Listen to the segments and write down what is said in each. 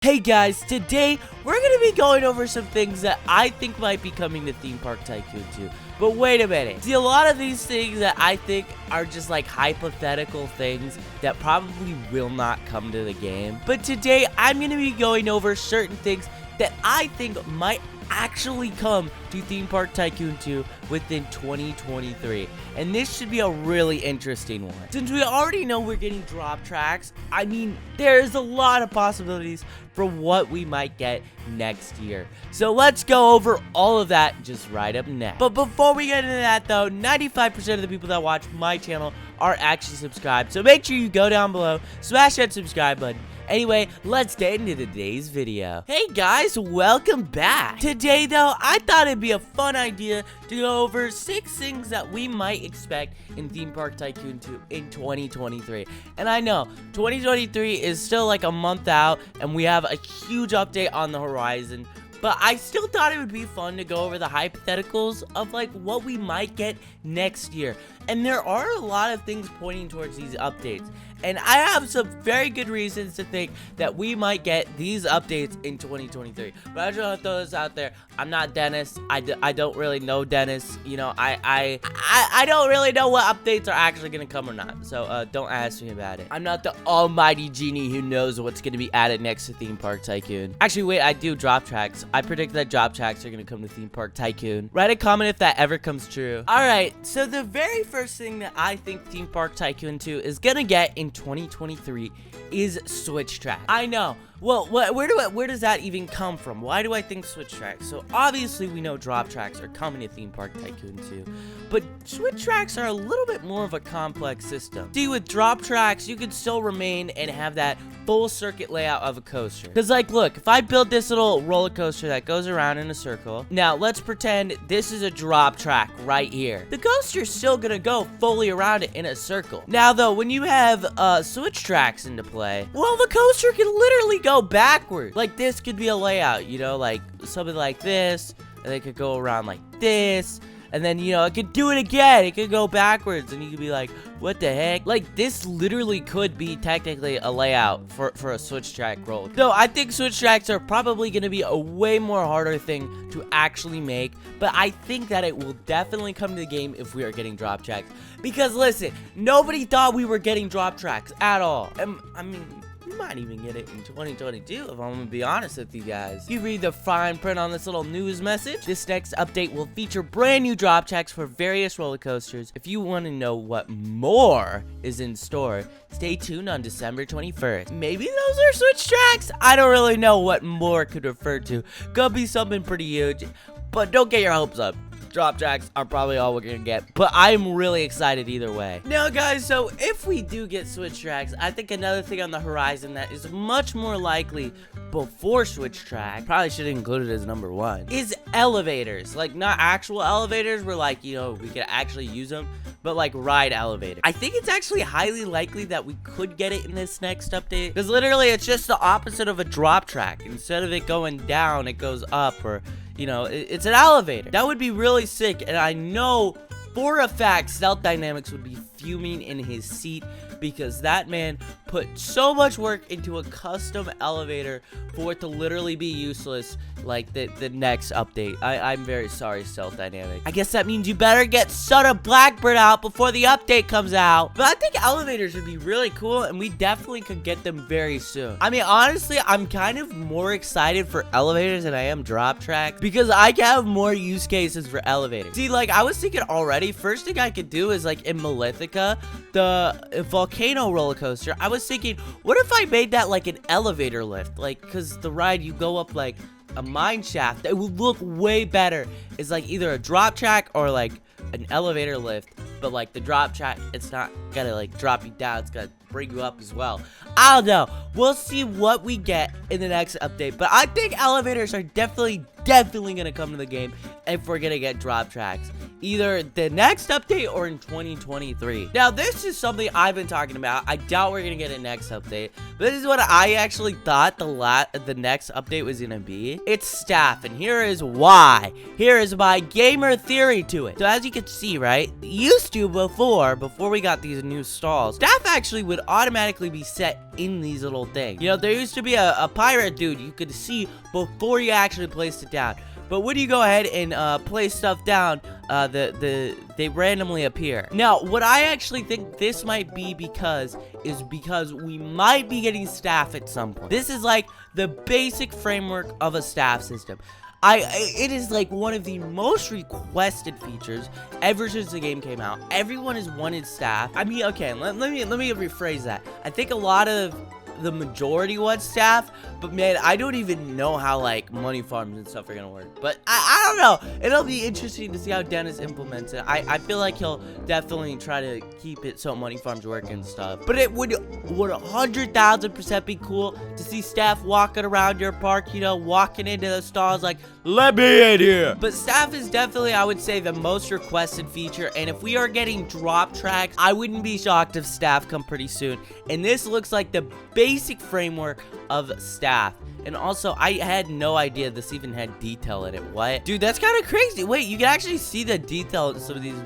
Hey guys, today we're going to be going over some things that I think might be coming to Theme Park Tycoon 2. But wait a minute. See, a lot of these things that I think are just like hypothetical things that probably will not come to the game. But today I'm going to be going over certain things that I think might actually come to Theme Park Tycoon 2 within 2023. And this should be a really interesting one. Since we already know we're getting drop tracks, I mean, there's a lot of possibilities for what we might get next year. So let's go over all of that just right up next. But before we get into that though, 95% of the people that watch my channel are actually subscribed. So make sure you go down below, smash that subscribe button. Anyway, let's get into today's video. Hey guys, welcome back. Today though, I thought it'd be a fun idea to go over 6 things that we might expect in Theme Park Tycoon 2 in 2023. And I know, 2023 is still like a month out, and we have a huge update on the horizon. But I still thought it would be fun to go over the hypotheticals of like what we might get next year. And there are a lot of things pointing towards these updates. And I have some very good reasons to think that we might get these updates in 2023. But I just want to throw this out there. I'm not Dennis. I don't really know Dennis. You know, I don't really know what updates are actually going to come or not. So don't ask me about it. I'm not the almighty genie who knows what's going to be added next to Theme Park Tycoon. Actually, wait, I do drop tracks. I predict that drop tracks are going to come to Theme Park Tycoon. Write a comment if that ever comes true. Alright, so the very first thing that I think Theme Park Tycoon 2 is going to get in 2023 is switch track. I know. Well, where does that even come from? Why do I think switch tracks? So obviously we know drop tracks are coming to Theme Park Tycoon 2, but switch tracks are a little bit more of a complex system. See, with drop tracks, you can still remain and have that full circuit layout of a coaster. Because like, look, if I build this little roller coaster that goes around in a circle, now let's pretend this is a drop track right here. The coaster's still gonna go fully around it in a circle. Now though, when you have switch tracks into play, well, the coaster can literally go backwards. Like this could be a layout, you know, like something like this, and it could go around like this, and then, you know, it could do it again. It could go backwards, and you could be like, what the heck? Like, this literally could be technically a layout for a switch track roll. Though, I think switch tracks are probably going to be a way more harder thing to actually make, but I think that it will definitely come to the game if we are getting drop tracks. Because, listen, nobody thought we were getting drop tracks at all. I mean, we might even get it in 2022, if I'm gonna be honest with you guys. You read the fine print on this little news message. This next update will feature brand new drop tracks for various roller coasters. If you want to know what more is in store, stay tuned on December 21st. Maybe those are switch tracks? I don't really know what more could refer to. Could be something pretty huge, but don't get your hopes up. Drop tracks are probably all we're gonna get, but I'm really excited either way. Now guys, so if we do get switch tracks, I think another thing on the horizon that is much more likely before switch track, probably should include it as number 1, is elevators. Like, not actual elevators where, like, you know, we could actually use them, but like ride elevators. I think it's actually highly likely that we could get it in this next update, because literally it's just the opposite of a drop track. Instead of it going down, it goes up, or you know, it's an elevator. That would be really sick, and I know for a fact Stealth Dynamics would be fuming in his seat, because that man put so much work into a custom elevator for it to literally be useless like the next update. I'm very sorry, Stealth Dynamics. I guess that means you better get Son of Blackbird out before the update comes out. But I think elevators would be really cool, and we definitely could get them very soon. I mean, honestly, I'm kind of more excited for elevators than I am drop tracks, because I have more use cases for elevators. See, like, I was thinking already, first thing I could do is, like, in Maliboomer, the volcano roller coaster, I was thinking, what if I made that like an elevator lift? Like, because the ride, you go up like a mine shaft. It would look way better. It's like either a drop track or like an elevator lift, but like the drop track, it's not gonna like drop you down, it's gonna bring you up as well. I don't know. We'll see what we get in the next update, but I think elevators are definitely definitely gonna come to the game if we're gonna get drop tracks, either the next update or in 2023. Now, this is something I've been talking about. I doubt we're gonna get a next update, but this is what I actually thought the next update was gonna be. It's staff, and here is why. Here is my gamer theory to it. So as you can see, right, used to before we got these new stalls, staff actually would automatically be set in these little things. You know, there used to be a pirate dude you could see before you actually placed it down. But when you go ahead and place stuff down, they randomly appear. Now, what I actually think this might be because we might be getting staff at some point. This is like the basic framework of a staff system. It is like one of the most requested features ever since the game came out. Everyone has wanted staff. I mean, okay, let me rephrase that. I think a lot of the majority want staff, but man, I don't even know how like money farms and stuff are gonna work. But I don't know. It'll be interesting to see how Dennis implements it. I feel like he'll definitely try to keep it so money farms work and stuff. But it would 100,000% be cool to see staff walking around your park, you know, walking into the stalls like, let me in here. But staff is definitely, I would say, the most requested feature. And if we are getting drop tracks, I wouldn't be shocked if staff come pretty soon. And this looks like the basic framework of staff. And also, I had no idea this even had detail in it. What? Dude, that's kind of crazy. Wait, you can actually see the detail in some of these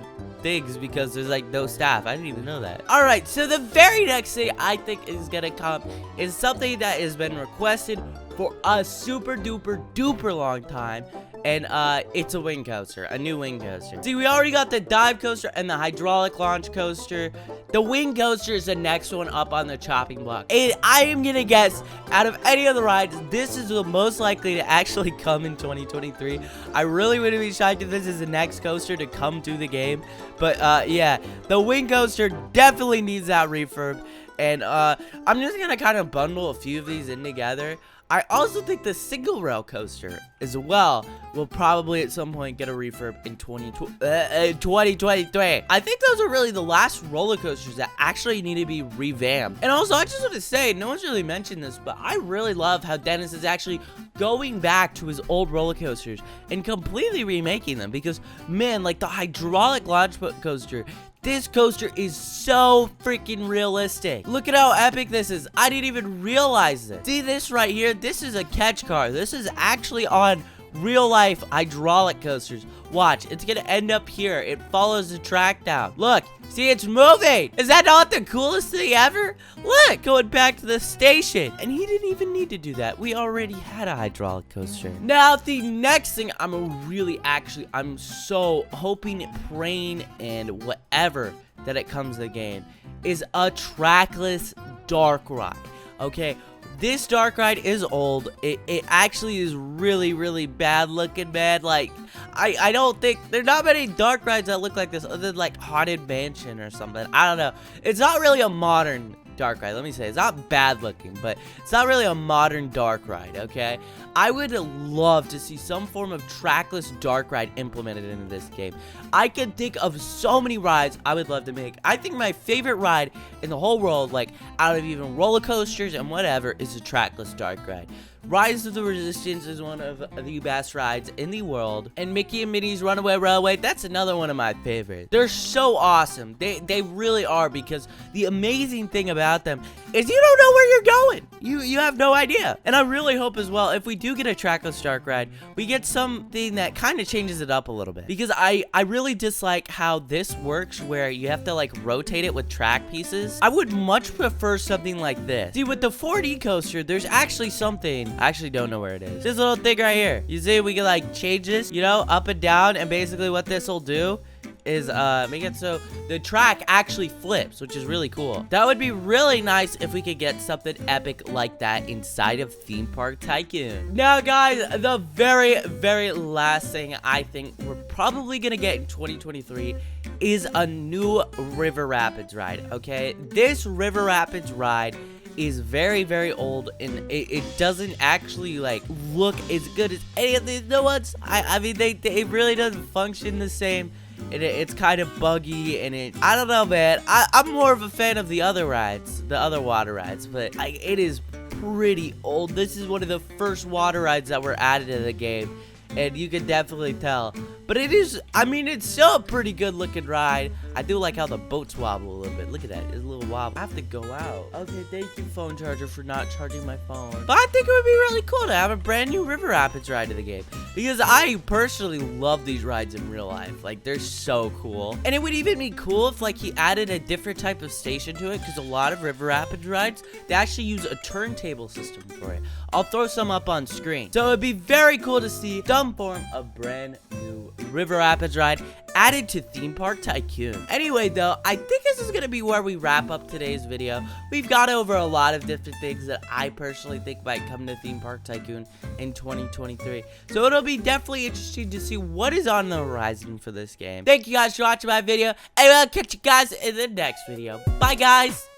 things because there's like no staff. I didn't even know that. All right, so the very next thing I think is gonna come is something that has been requested for a super duper long time. And it's a wing coaster, a new wing coaster. See, we already got the dive coaster and the hydraulic launch coaster. The wing coaster is the next one up on the chopping block. And I am gonna guess, out of any of the rides, this is the most likely to actually come in 2023. I really wouldn't be shocked if this is the next coaster to come to the game. But yeah, the wing coaster definitely needs that refurb. And I'm just gonna kind of bundle a few of these in together. I also think the single rail coaster as well will probably at some point get a refurb in 2023. I think those are really the last roller coasters that actually need to be revamped. And also, I just want to say, no one's really mentioned this, but I really love how Dennis is actually going back to his old roller coasters and completely remaking them because, man, like the hydraulic launch coaster, this coaster is so freaking realistic. Look at how epic this is. I didn't even realize this. See this right here? This is a catch car. This is actually on real life hydraulic coasters. Watch, it's gonna end up here. It follows the track down. Look, see, it's moving. Is that not the coolest thing ever? Look, going back to the station. And he didn't even need to do that. We already had a hydraulic coaster. Now, the next thing I'm so hoping, praying, and whatever that it comes to the game is a trackless dark ride. Okay, this dark ride is old. It actually is really bad looking, man. Like, I don't think there's not many dark rides that look like this other than like Haunted Mansion or something. I don't know. It's not really a modern dark ride. Let me say, it's not bad looking, but it's not really a modern dark ride, okay? I would love to see some form of trackless dark ride implemented into this game. I can think of so many rides I would love to make. I think my favorite ride in the whole world, like out of even roller coasters and whatever, is a trackless dark ride. Rise of the Resistance is one of the best rides in the world. And Mickey and Minnie's Runaway Railway, that's another one of my favorites. They're so awesome. They really are, because the amazing thing about them is you don't know where you're going. You have no idea. And I really hope as well, if we do get a trackless dark ride, we get something that kind of changes it up a little bit. Because I really dislike how this works, where you have to like rotate it with track pieces. I would much prefer something like this. See, with the 4D coaster, there's actually something. I actually don't know where it is. This little thing right here. You see, we can like change this, you know, up and down. And basically what this will do is make it so the track actually flips, which is really cool. That would be really nice if we could get something epic like that inside of Theme Park Tycoon. Now, guys, the very last thing I think we're probably gonna get in 2023 is a new River Rapids ride, okay? This River Rapids ride is very old, and it doesn't actually like look as good as any of the other ones. I mean, it really doesn't function the same. It's kind of buggy, and I don't know, man. I'm more of a fan of the other rides, the other water rides, but it is pretty old. This is one of the first water rides that were added to the game, and you can definitely tell. But it is, I mean, it's still a pretty good looking ride. I do like how the boats wobble a little bit. Look at that, it's a little wobble. I have to go out. Okay, thank you, phone charger, for not charging my phone. But I think it would be really cool to have a brand new River Rapids ride in the game, because I personally love these rides in real life. Like, they're so cool. And it would even be cool if, like, he added a different type of station to it, because a lot of River Rapids rides, they actually use a turntable system for it. I'll throw some up on screen. So it'd be very cool to see some form of brand new River Rapids ride added to Theme Park Tycoon. Anyway, though, I think this is gonna be where we wrap up today's video. We've got over a lot of different things that I personally think might come to Theme Park Tycoon in 2023. So it'll be definitely interesting to see what is on the horizon for this game. Thank you guys for watching my video, and I'll catch you guys in the next video. Bye, guys!